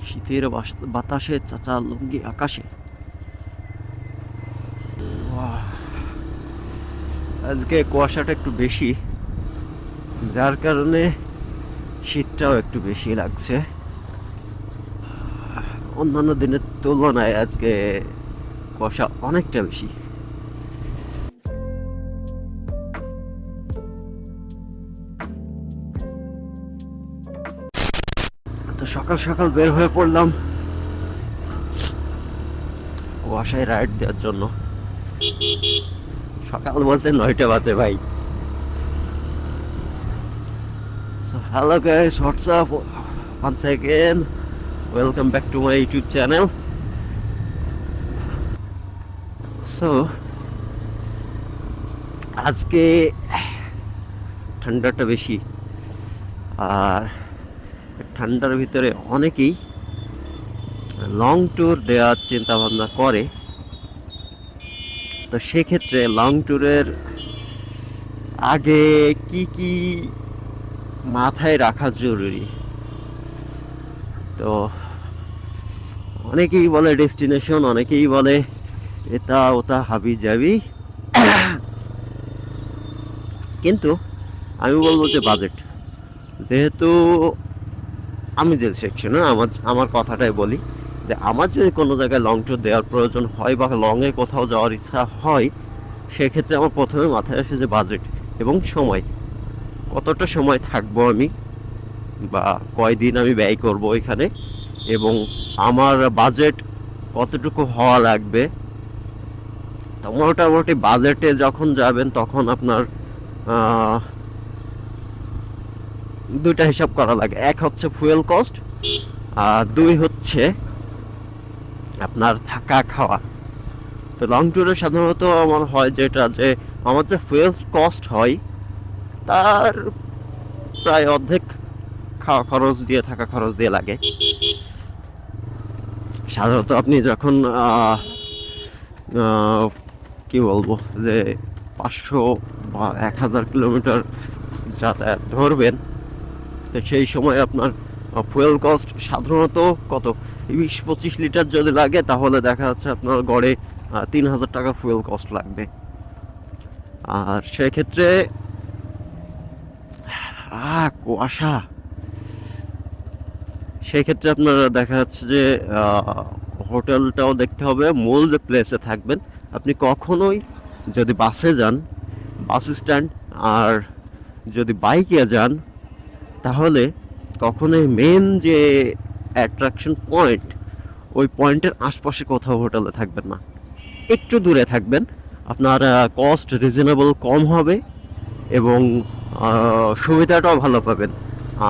শীতের বাতাসে চাচা লুঙ্গি আকাশে। আজকে কুয়াশাটা একটু বেশি, যার কারণে শীতটাও একটু বেশি লাগছে। অন্যান্য দিনের তুলনায় আজকে কুয়াশা অনেকটা বেশি। তো সকাল সকাল বের হয়ে পড়লাম কুয়াশায় রাইড দেওয়ার জন্য। সকাল বলতে 9টা বাজে ভাই। So hello guys, what's up? Once again, welcome back to my YouTube channel. So আজকে ঠান্ডাটা বেশি, আর ঠান্ডার ভিতরে অনেকেই লং ট্যুর দেওয়ার চিন্তা ভাবনা করে। তো সেক্ষেত্রে লং ট্যুরের আগে কি কি মাথায় রাখা জরুরি, তো অনেকেই বলে ডেস্টিনেশন, অনেকেই বলে এটা ওটা হাবি যাবি, কিন্তু আমি বলবো যে বাজেট। যেহেতু আমি যে সেকশনে আমার কথাটাই বলি, যে আমার যদি কোনো জায়গায় লং ট্যুর দেওয়ার প্রয়োজন হয় বা লংয়ে কোথাও যাওয়ার ইচ্ছা হয়, সেক্ষেত্রে আমার প্রথমে মাথায় আসে যে বাজেট এবং সময়। কতটা সময় থাকবো আমি, বা কয়দিন আমি ব্যয় করব এখানে, এবং আমার বাজেট কতটুকু হওয়া লাগবে। তো মোটামুটি বাজেটে যখন যাবেন তখন আপনার দুইটা হিসাব করা লাগে। এক হচ্ছে ফুয়েল কস্ট, আর দুই হচ্ছে আপনার থাকা খাওয়া। তো লং ট্যুরে সাধারণত আমার হয় যেটা, যে আমার যে ফুয়েল কস্ট হয় তার প্রায় অর্ধেক খাওয়া খরচ দিয়ে, থাকা খরচ দিয়ে লাগে। সাধারণত আপনি যখন কি বলবো, যে 500 বা 1000 কিলোমিটার যাতায়াত ধরবেন, তো সেই সময় আপনার ফুয়েল কস্ট সাধারণত কত 20-25 লিটার যদি লাগে, তাহলে দেখা যাচ্ছে আপনার গড়ে 3000 টাকা ফুয়েল কস্ট লাগবে। আর সেক্ষেত্রে কুয়াশা, সেক্ষেত্রে আপনার দেখা যাচ্ছে যে হোটেলটাও দেখতে হবে। মূল যে প্লেসে থাকবেন, আপনি কখনোই যদি বাসে যান, বাস স্ট্যান্ড, আর যদি বাইকে যান, তাহলে কখনোই মেন যে অ্যাট্রাকশন পয়েন্ট, ওই পয়েন্টের আশপাশে কোথাও হোটেলে থাকবেন না। একটু দূরে থাকবেন, আপনার কস্ট রিজনেবল কম হবে এবং সুবিধাটাও ভালো পাবেন।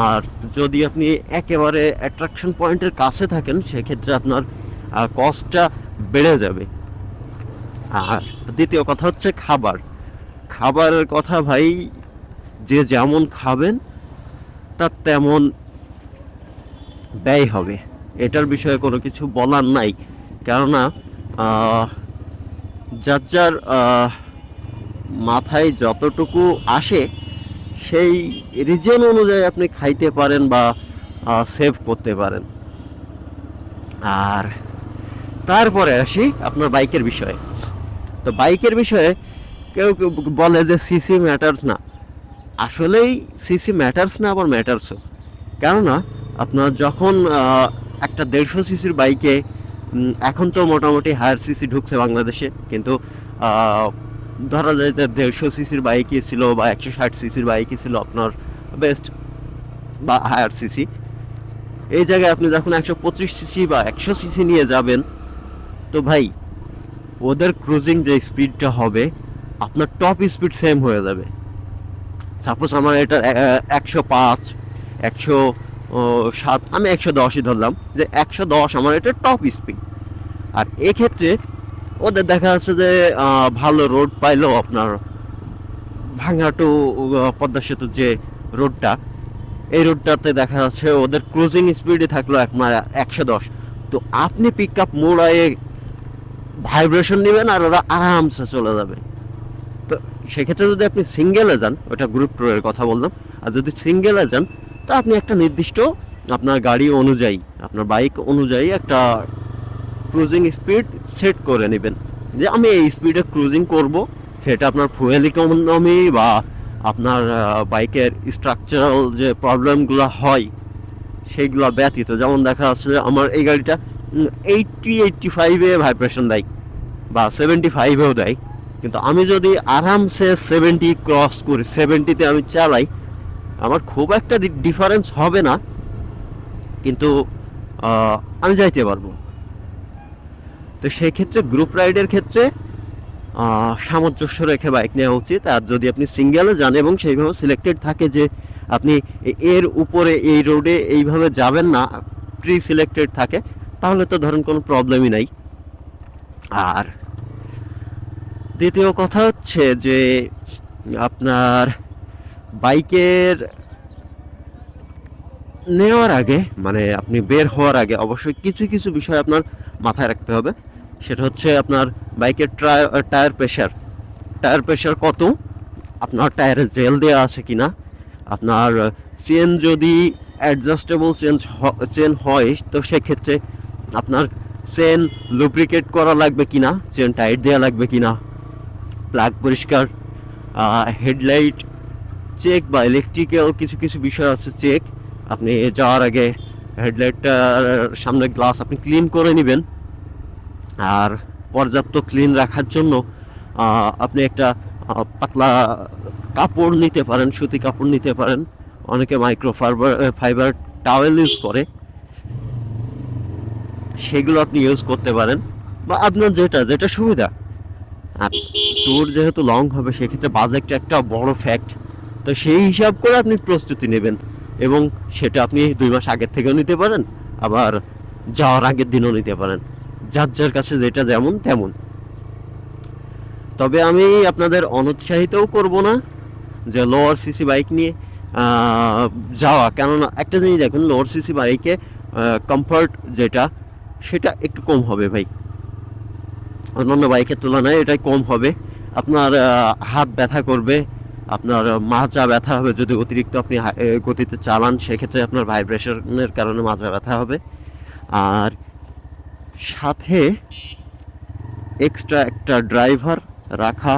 আর যদি আপনি একেবারে অ্যাট্রাকশন পয়েন্টের কাছে থাকেন, সেক্ষেত্রে আপনার কস্টটা বেড়ে যাবে। আর দ্বিতীয় কথা হচ্ছে খাবারের কথা ভাই, যে যেমন খাবেন তার তেমন ব্যয় হবে, এটার বিষয়ে কোনো কিছু বলার নাই। কেননা যার যার মাথায় যতটুকু আসে সেই রিজন অনুযায়ী আপনি খাইতে পারেন বা সেভ করতে পারেন। আর তারপরে আসি আপনার বাইকের বিষয়ে। তো বাইকের বিষয়ে কেউ কেউ বলে যে সিসি ম্যাটার্স না। আসলেই সিসি ম্যাটার্স না, আবার ম্যাটার্সও। কেননা আপনার যখন একটা 150 সিসির বাইকে, এখন তো মোটামুটি হায়ার সিসি ঢুকছে বাংলাদেশে, কিন্তু ধরা যায় যে 150 সিসির বাইকই ছিল বা 160 সিসির বাইকই ছিল আপনার বেস্ট বা হায়ার সিসি। এই জায়গায় আপনি যখন 125 সিসি বা 100 সিসি নিয়ে যাবেন, তো ভাই ওদের ক্রুজিং যে স্পিডটা হবে, আপনার টপ স্পিড সেম হয়ে যাবে। সাপোজ আমার এটা 105, 107, আমি 110ই ধরলাম, যে 110 আমার এটা টপ স্পিড। আর এক্ষেত্রে ওদের দেখা যাচ্ছে যে ভালো রোড পাইলেও, আপনার ভাঙা টু পদ্মা সেতুর যে রোডটা, এই রোডটাতে দেখা যাচ্ছে ওদের ক্রুজিং স্পিডে থাকলো আপনার 110। তো আপনি পিক আপ মোড়ায় ভাইব্রেশন নেবেন আর ওরা আরামসে চলে যাবে। তো সেক্ষেত্রে যদি আপনি সিঙ্গেলে যান, ওটা গ্রুপ ট্যুরের কথা বললাম, আর যদি সিঙ্গেলে যান, তো আপনি একটা নির্দিষ্ট আপনার গাড়ি অনুযায়ী আপনার বাইক অনুযায়ী একটা ক্রুজিং স্পিড সেট করে নেবেন যে আমি এই স্পিডে ক্রুজিং করব। সেটা আপনার ফুয়েল ইকোনমি বা আপনার বাইকের স্ট্রাকচারাল যে প্রবলেমগুলো হয় সেইগুলো ব্যতীত। যেমন দেখা যাচ্ছে যে আমার এই গাড়িটা 80-85-এ ভাইব্রেশন দেয় বা 75-এও দেয়, কিন্তু আমি যদি আরামসে 70 ক্রস করি, 70-তে আমি চালাই, আমার খুব একটা ডিফারেন্স হবে না, কিন্তু আমি যাইতে পারবো। তো সেই ক্ষেত্রে গ্রুপ রাইডের ক্ষেত্রে সামঞ্জস্য রেখে বাইক নেওয়া উচিত। আর যদি আপনি সিঙ্গেলে যান এবং সেইভাবে সিলেক্টেড থাকে যে আপনি এর উপরে এই রোডে এইভাবে যাবেন না, প্রি সিলেক্টেড থাকে, তাহলে তো ধরেন কোনো প্রবলেমই নাই। আর দ্বিতীয় কথা হচ্ছে যে আপনার বাইকের নেওয়ার আগে, মানে আপনি বের হওয়ার আগে অবশ্যই কিছু কিছু বিষয় আপনার মাথায় রাখতে হবে। সেটা হচ্ছে আপনার বাইকের টায়ার প্রেশার কত, আপনার টায়ারে জেল দেওয়া আছে কিনা, আপনার চেন যদি অ্যাডজাস্টেবল চেন হয় তো সেক্ষেত্রে আপনার চেন লুব্রিকেট করা লাগবে কিনা, চেন টাইট দেওয়া লাগবে কিনা, প্লাগ পরিষ্কার, হেডলাইট চেক বা ইলেকট্রিক্যাল কিছু কিছু বিষয় আছে চেক। আপনি যাওয়ার আগে হেডলাইটটার সামনে গ্লাস আপনি ক্লিন করে নেবেন। আর পর্যাপ্ত ক্লিন রাখার জন্য আপনি একটা পাতলা কাপড় নিতে পারেন, সুতি কাপড় নিতে পারেন। অনেকে মাইক্রো ফাইবার টাওয়েল ইউজ করে, সেগুলো আপনি ইউজ করতে পারেন, বা আপনার যেটা যেটা সুবিধা। আর ট্যুর যেহেতু লং হবে সেক্ষেত্রে বাজেটটা একটা বড় ফ্যাক্ট, তো সেই হিসাব করে আপনি প্রস্তুতি নেবেন, এবং সেটা আপনি 2 মাস আগের থেকেও নিতে পারেন, আবার যাওয়ার আগের দিনও নিতে পারেন, যার যার কাছে যেটা যেমন তেমন। তবে আমি আপনাদের অনুৎসাহিতও করব না যে লোয়ার সিসি বাইক নিয়ে যাওয়া, কেননা একটা জিনিস দেখুন, লোয়ার সিসি বাইকে কমফর্ট যেটা সেটা একটু কম হবে ভাই, অন্যান্য বাইকের তুলনায় এটাই কম হবে। আপনার হাত ব্যথা করবে, আপনার মাজা ব্যথা হবে যদি অতিরিক্ত আপনি গতিতে চালান, সেক্ষেত্রে আপনার ভাইব্রেশনের কারণে মাজা ব্যথা হবে। আর সাথে এক্সট্রা একটা ড্রাইভার রাখা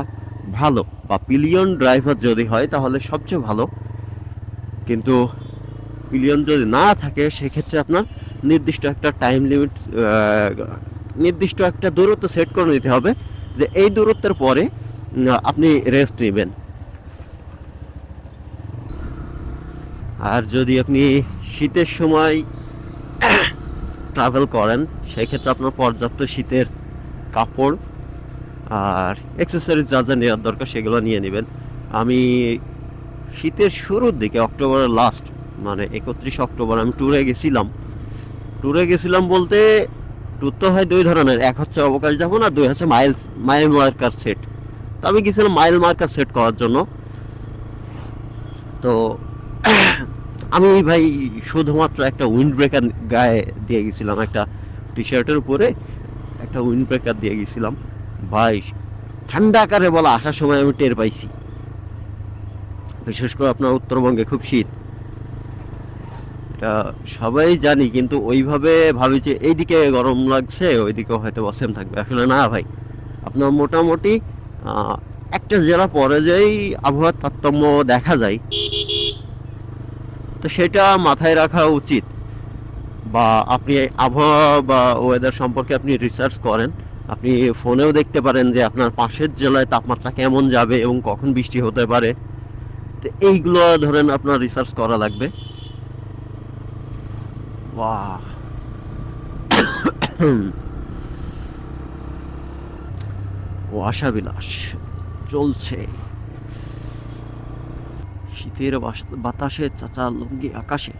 ভালো, বা পিলিয়ন ড্রাইভার যদি হয় তাহলে সবচেয়ে ভালো। কিন্তু পিলিয়ন যদি না থাকে সেক্ষেত্রে আপনার নির্দিষ্ট একটা টাইম লিমিট, নির্দিষ্ট একটা দূরত্ব সেট করে নিতে হবে যে এই দূরত্বের পরে আপনি রেস্ট নেবেন। আর যদি আপনি শীতের সময় ট্রাভেল করেন সেক্ষেত্রে আপনার পর্যাপ্ত শীতের কাপড় আর অ্যাক্সেসরিজ যা যা নেওয়ার দরকার সেগুলো নিয়ে নেবেন। আমি শীতের শুরুর দিকে, অক্টোবরের লাস্ট, মানে 31 অক্টোবর আমি ট্যুরে গেছিলাম বলতে ট্যুর তো হয় 2 ধরনের, এক হচ্ছে অবকাশ যাপন আর 2 হচ্ছে মাইল মার্কার সেট। তো আমি গেছিলাম মাইল মার্কার সেট করার জন্য। তো আমি ভাই শুধুমাত্র একটা উইন্ড ব্রেকার গায়ে দিয়ে গেছিলাম, একটা টি শার্টের উপরে একটা উইন্ড ব্রেকার দিয়ে গেছিলাম ভাই। ঠান্ডা আকারে বলা আসার সময় আমি টের পাইছি, বিশেষ করে আপনার উত্তরবঙ্গে খুব শীত, এটা সবাই জানি, কিন্তু ওইভাবে ভাবি যে এইদিকে গরম লাগছে ওইদিকে হয়তো সেম থাকবে, আসলে না ভাই। আপনার মোটামুটি একটা জেলা পরে যেই আবহাওয়ার তারতম্য দেখা যায়, তো সেটা মাথায় রাখা উচিত। বা আপনি আবহাওয়া বা ওয়েদার সম্পর্কে আপনি রিসার্চ করেন, আপনি ফোনেও দেখতে পারেন যে আপনার পাশের জেলায় তাপমাত্রা কেমন যাবে এবং কখন বৃষ্টি হতে পারে। তো এইগুলো ধরেন আপনার রিসার্চ করা লাগবে। বাহ, ও আশা বিলাস চলছে, শীতের বাতাসে চাচা লুঙ্গি আকাশে।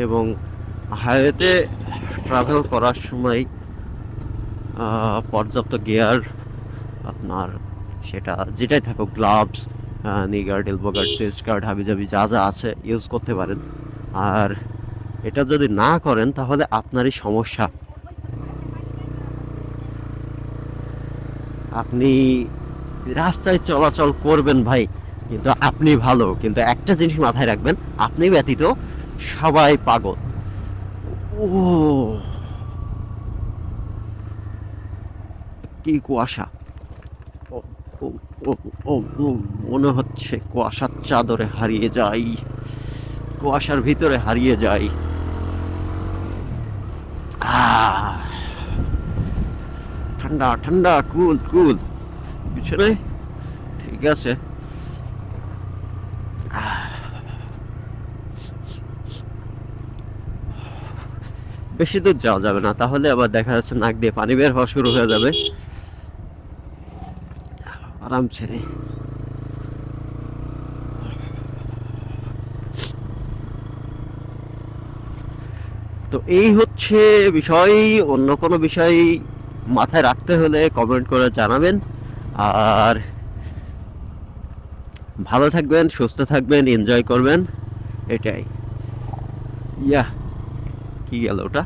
এবং হাইওয়েতে ট্রাভেল করার সময় পর্যাপ্ত গিয়ার, আপনার সেটা যেটাই থাকুক, gloves, knee guard, elbow guard, chest guard, হাবিজাবি যা যা আছে ইউজ করতে পারেন। আর এটা যদি না করেন তাহলে আপনারই সমস্যা। আপনি রাস্তায় চলাচল করবেন ভাই, কিন্তু আপনি ভালো, কিন্তু একটা জিনিস মাথায় রাখবেন, আপনি ব্যতীত সবাই পাগল। ও কি কুয়াশা! ও ও ও ও ও, মনে হচ্ছে কুয়াশার চাদরে হারিয়ে যাই, কুয়াশার ভিতরে হারিয়ে যাই। আহ ঠান্ডা ঠান্ডা, কুল কুল পিছনে, ঠিক আছে। বেশি দূর যাওয়া যাবে না, তাহলে আবার দেখা যাচ্ছে নাক দিয়ে পানি বের হওয়া শুরু হয়ে যাবে। আরামসে। তো এই হচ্ছে বিষয়। অন্য কোনো বিষয় মাথায় রাখতে হলে কমেন্ট করে জানাবেন। আর ভালো থাকবেন, সুস্থ থাকবেন, এনজয় করবেন, এটাই। ইয়া, কি গেল ওটা?